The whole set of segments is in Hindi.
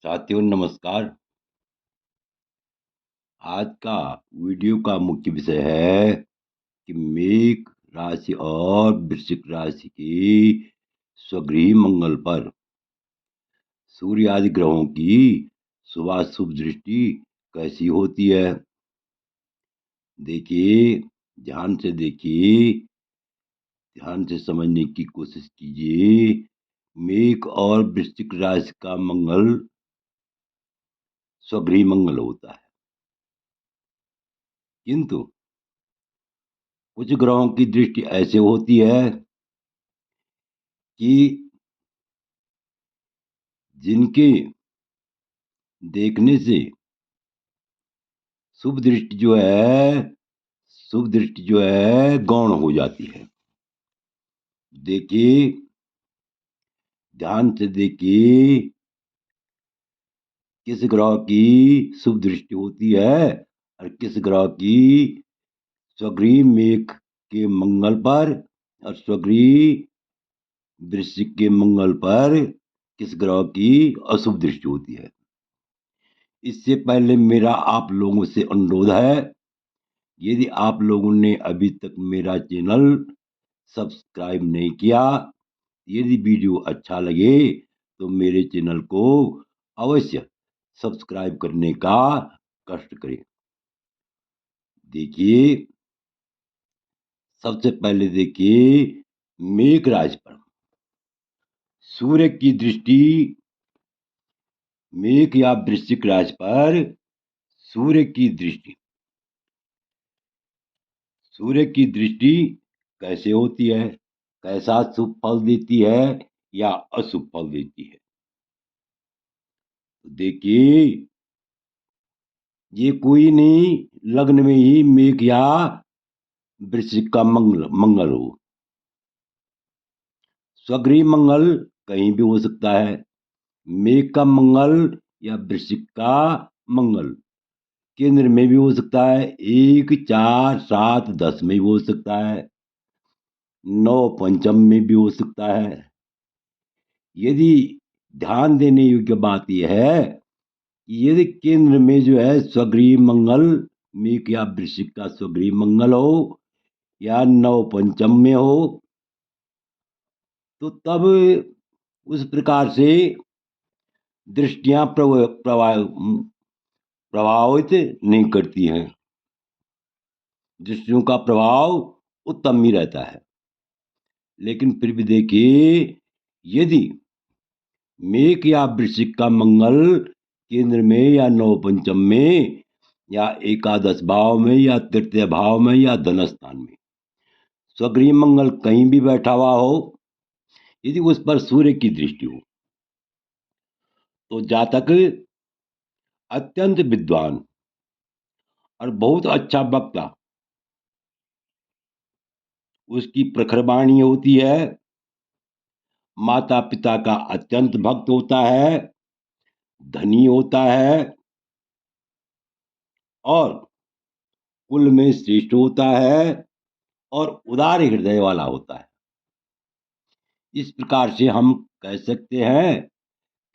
साथियों नमस्कार। आज का वीडियो का मुख्य विषय है कि मेष राशि और वृश्चिक राशि की स्वगृही मंगल पर सूर्य आदि ग्रहों की शुभाशुभ दृष्टि कैसी होती है। देखिए, ध्यान से देखिए, ध्यान से समझने की कोशिश कीजिए। मेष और वृश्चिक राशि का मंगल स्वगृही मंगल होता है, किंतु कुछ ग्रहों की दृष्टि ऐसे होती है कि जिनके देखने से शुभ दृष्टि जो है शुभ दृष्टि जो है गौण हो जाती है। देखिए, ध्यान से देखिए, किस ग्रह की शुभ दृष्टि होती है और किस ग्रह की स्वगृह मेष के मंगल पर और स्वगृह वृश्चिक के मंगल पर किस ग्रह की अशुभ दृष्टि होती है। इससे पहले मेरा आप लोगों से अनुरोध है, यदि आप लोगों ने अभी तक मेरा चैनल सब्सक्राइब नहीं किया, यदि वीडियो अच्छा लगे तो मेरे चैनल को अवश्य सब्सक्राइब करने का कष्ट करें। देखिए, सबसे पहले देखिए मेष राशि पर सूर्य की दृष्टि, मेष या वृश्चिक राशि पर सूर्य की दृष्टि सूर्य की दृष्टि कैसे होती है, कैसा शुभ फल देती है या अशुभ फल देती है। देखिए, ये कोई नहीं लग्न में ही मेष या वृश्चिक का मंगल हो। स्वगृह मंगल कहीं भी हो सकता है। मेष का मंगल या वृश्चिक का मंगल केंद्र में भी हो सकता है, 1, 4, 7, 10 में भी हो सकता है, 9 पंचम में भी हो सकता है। यदि ध्यान देने योग्य बात यह है कि यदि केंद्र में जो है स्वगृह मंगल, मेष या वृश्चिक का स्वगृह मंगल हो या 9 पंचम में हो, तो तब उस प्रकार से दृष्टियां प्रभावित नहीं करती हैं। दृष्टियों का प्रभाव उत्तम ही रहता है। लेकिन फिर भी देखिए, यदि मेष या वृश्चिक का मंगल केंद्र में या नौ पंचम में या एकादश भाव में या तृतीय भाव में या धन स्थान में स्वगृह मंगल कहीं भी बैठा हुआ हो, यदि उस पर सूर्य की दृष्टि हो, तो जातक अत्यंत विद्वान और बहुत अच्छा वक्ता, उसकी प्रखर वाणी होती है, माता पिता का अत्यंत भक्त होता है, धनी होता है और कुल में श्रेष्ठ होता है और उदार हृदय वाला होता है। इस प्रकार से हम कह सकते हैं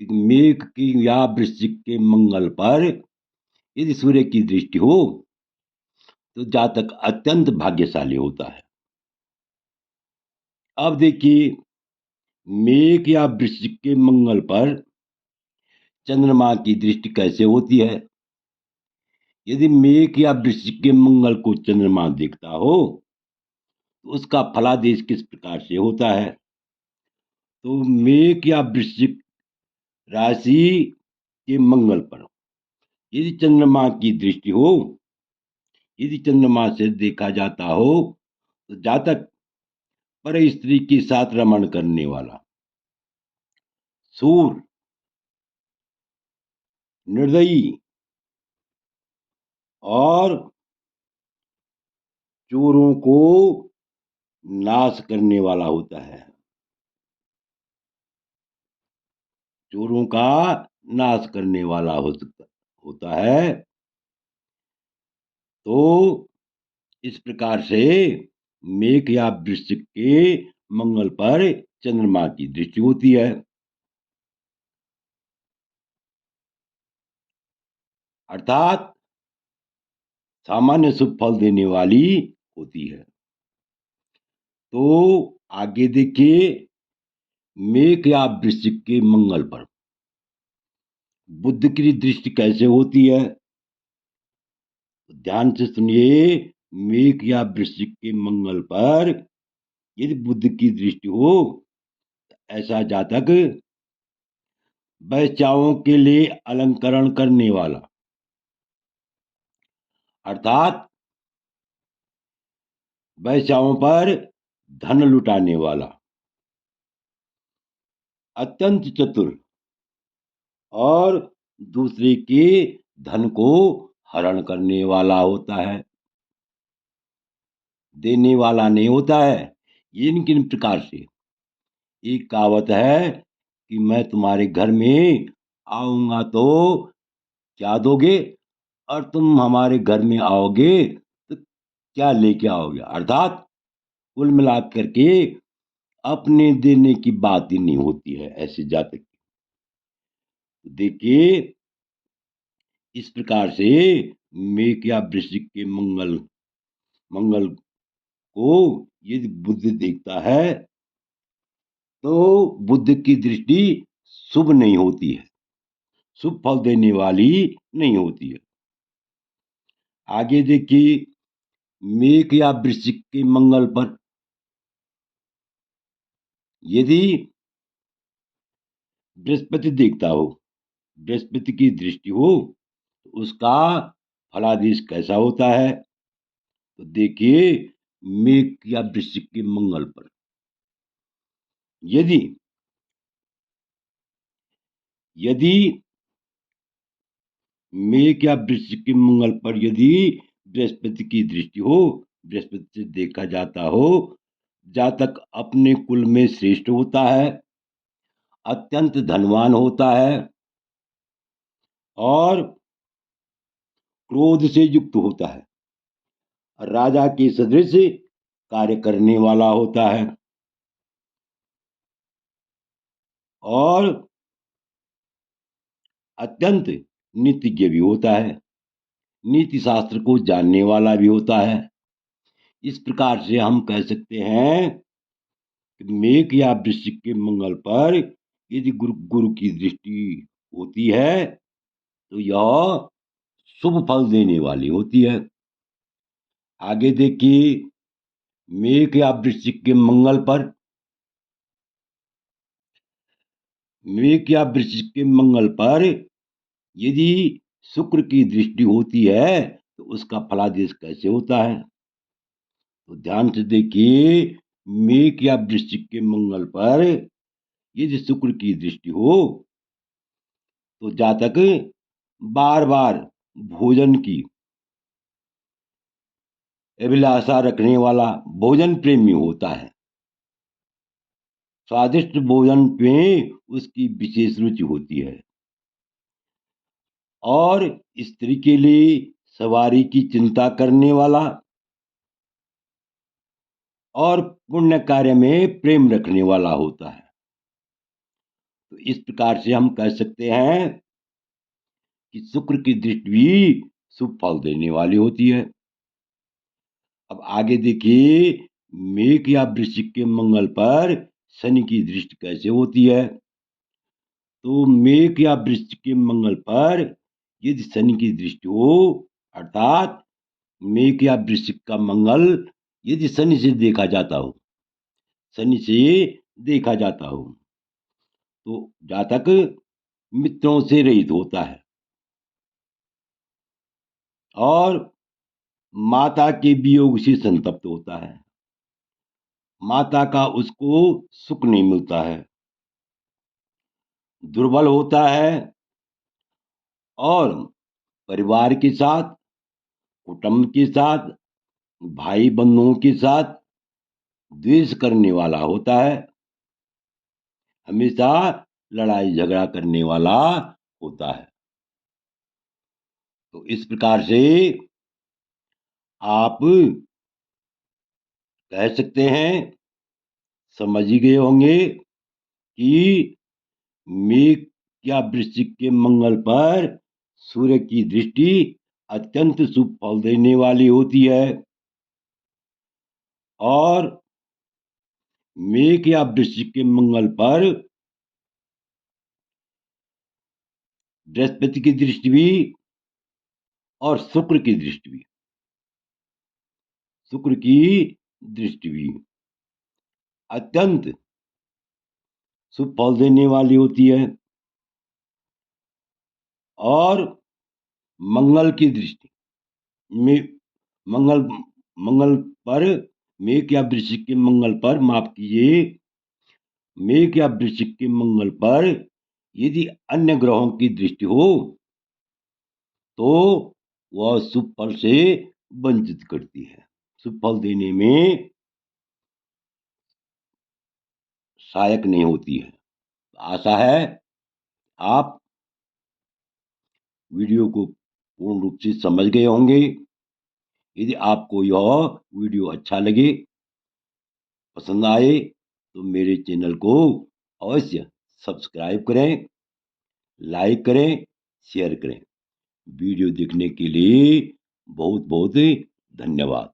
कि मेष की या वृश्चिक के मंगल पर यदि सूर्य की दृष्टि हो तो जातक अत्यंत भाग्यशाली होता है। अब देखिए, मेष या वृश्चिक के मंगल पर चंद्रमा की दृष्टि कैसे होती है। यदि मेष या वृश्चिक के मंगल को चंद्रमा देखता हो तो उसका फलादेश किस प्रकार से होता है। तो मेष या वृश्चिक राशि के मंगल पर यदि चंद्रमा की दृष्टि हो, यदि चंद्रमा से देखा जाता हो, तो जातक पर स्त्री के साथ रमण करने वाला, सूर, निर्दयी और चोरों को नाश करने वाला होता है। चोरों का नाश करने वाला होता है। तो इस प्रकार से मेष या वृश्चिक के मंगल पर चंद्रमा की दृष्टि होती है। अर्थात सामान्य शुभ फल देने वाली होती है। तो आगे देखिए, मेष या वृश्चिक के मंगल पर बुध की दृष्टि कैसे होती है? ध्यान से सुनिए। मेष या वृश्चिक के मंगल पर यदि बुध की दृष्टि हो, ऐसा जातक वैश्याओं के लिए अलंकरण करने वाला, अर्थात वैश्याओं पर धन लुटाने वाला, अत्यंत चतुर और दूसरे के धन को हरण करने वाला होता है, देने वाला नहीं होता है। इन किन प्रकार से? एक कहावत है कि मैं तुम्हारे घर में आऊंगा तो क्या दोगे, और तुम हमारे घर में आओगे तो क्या लेके आओगे। अर्थात कुल मिला करके अपने देने की बात ही नहीं होती है ऐसे जातक की। देखिए, इस प्रकार से मेष या वृश्चिक के मंगल को यदि बुध देखता है तो बुध की दृष्टि शुभ नहीं होती है, शुभ फल देने वाली नहीं होती है। आगे देखिए, मेष या वृश्चिक के मंगल पर यदि बृहस्पति देखता हो, बृहस्पति की दृष्टि हो, तो उसका फलादेश कैसा होता है? तो देखिए, मेष या वृश्चिक के मंगल पर यदि यदि मेष या वृश्चिक के मंगल पर यदि बृहस्पति की दृष्टि हो, बृहस्पति से देखा जाता हो, जातक अपने कुल में श्रेष्ठ होता है, अत्यंत धनवान होता है और क्रोध से युक्त होता है, राजा के सदृश कार्य करने वाला होता है और अत्यंत नीतिज्ञ भी होता है, नीति शास्त्र को जानने वाला भी होता है। इस प्रकार से हम कह सकते हैं कि मेष या वृश्चिक के मंगल पर यदि गुरु की दृष्टि होती है तो यह शुभ फल देने वाली होती है। आगे देखिए, मेष या वृश्चिक के मंगल पर मेष या वृश्चिक के मंगल पर यदि शुक्र की दृष्टि होती है तो उसका फलादेश कैसे होता है? तो ध्यान से देखिए, मेष या वृश्चिक के मंगल पर यदि शुक्र की दृष्टि हो तो जातक बार बार भोजन की अभिलाषा रखने वाला भोजन प्रेमी होता है, स्वादिष्ट भोजन में उसकी विशेष रुचि होती है और स्त्री के लिए सवारी की चिंता करने वाला और पुण्य कार्य में प्रेम रखने वाला होता है। तो इस प्रकार से हम कह सकते हैं कि शुक्र की दृष्टि भी शुभ फल देने वाली होती है। अब आगे देखिए, मेष या वृश्चिक के मंगल पर शनि की दृष्टि कैसे होती है? तो मेष या वृश्चिक के मंगल पर यदि शनि की दृष्टि हो, अर्थात मेष या वृश्चिक का मंगल यदि शनि से देखा जाता हो, शनि से देखा जाता हो, तो जातक मित्रों से रहित होता है और माता के वियोग से संतप्त होता है, माता का उसको सुख नहीं मिलता है, दुर्बल होता है और परिवार के साथ, कुटुंब के साथ, भाई बंधुओं के साथ द्वेष करने वाला होता है, हमेशा लड़ाई झगड़ा करने वाला होता है। तो इस प्रकार से आप कह सकते हैं, समझ ही गए होंगे कि मेष या वृश्चिक के मंगल पर सूर्य की दृष्टि अत्यंत शुभ फल देने वाली होती है और मेष या वृश्चिक के मंगल पर बृहस्पति की दृष्टि भी और शुक्र की दृष्टि भी अत्यंत शुभ फल देने वाली होती है और मंगल की दृष्टि में मंगल मंगल पर मेष या वृश्चिक के मंगल पर माफ कीजिए मेष या वृश्चिक के मंगल पर यदि अन्य ग्रहों की दृष्टि हो तो वह शुभ फल से वंचित करती है, शुभ फल देने में सहायक नहीं होती है। आशा है आप वीडियो को पूर्ण रूप से समझ गए होंगे। यदि आपको यह वीडियो अच्छा लगे, पसंद आए तो मेरे चैनल को अवश्य सब्सक्राइब करें, लाइक करें, शेयर करें। वीडियो देखने के लिए बहुत बहुत धन्यवाद।